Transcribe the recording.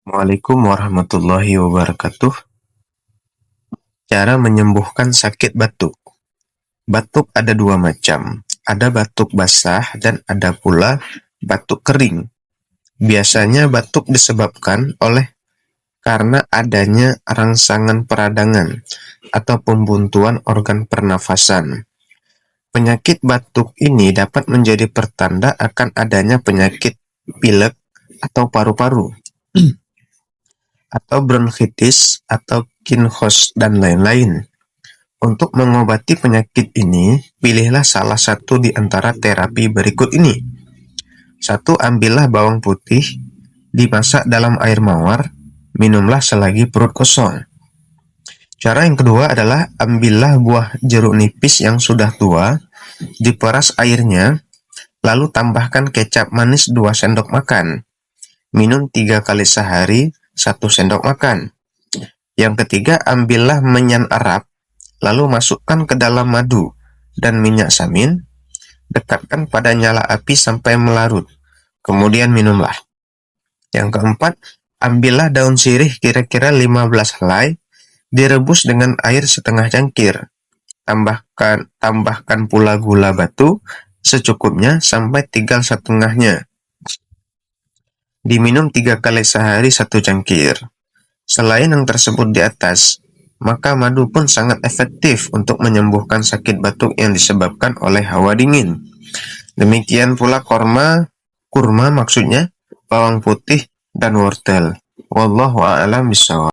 Assalamualaikum warahmatullahi wabarakatuh. Cara menyembuhkan sakit batuk. Batuk ada dua macam. Ada batuk basah dan ada pula batuk kering. Biasanya batuk disebabkan karena adanya rangsangan peradangan atau pembuntuan organ pernafasan. Penyakit batuk ini dapat menjadi pertanda akan adanya penyakit pilek atau paru-paru, atau bronkitis, atau kinkhos, dan lain-lain. Untuk mengobati penyakit ini, pilihlah salah satu di antara terapi berikut ini. 1. Ambillah bawang putih, dimasak dalam air mawar, minumlah selagi perut kosong. Cara yang kedua adalah ambillah buah jeruk nipis yang sudah tua, diperas airnya, lalu tambahkan kecap manis 2 sendok makan. Minum 3 kali sehari, 1 sendok makan. Yang ketiga, ambillah menyan Arab, lalu masukkan ke dalam madu dan minyak samin, dekatkan pada nyala api sampai melarut, kemudian minumlah. Yang keempat, ambillah daun sirih kira-kira 15 helai, direbus dengan air setengah cangkir. Tambahkan pula gula batu secukupnya sampai 3,5-nya. Diminum 3 kali sehari 1 cangkir. Selain yang tersebut di atas, maka madu pun sangat efektif untuk menyembuhkan sakit batuk yang disebabkan oleh hawa dingin. Demikian pula kurma maksudnya, bawang putih, dan wortel. Wallahu a'lam bishawab.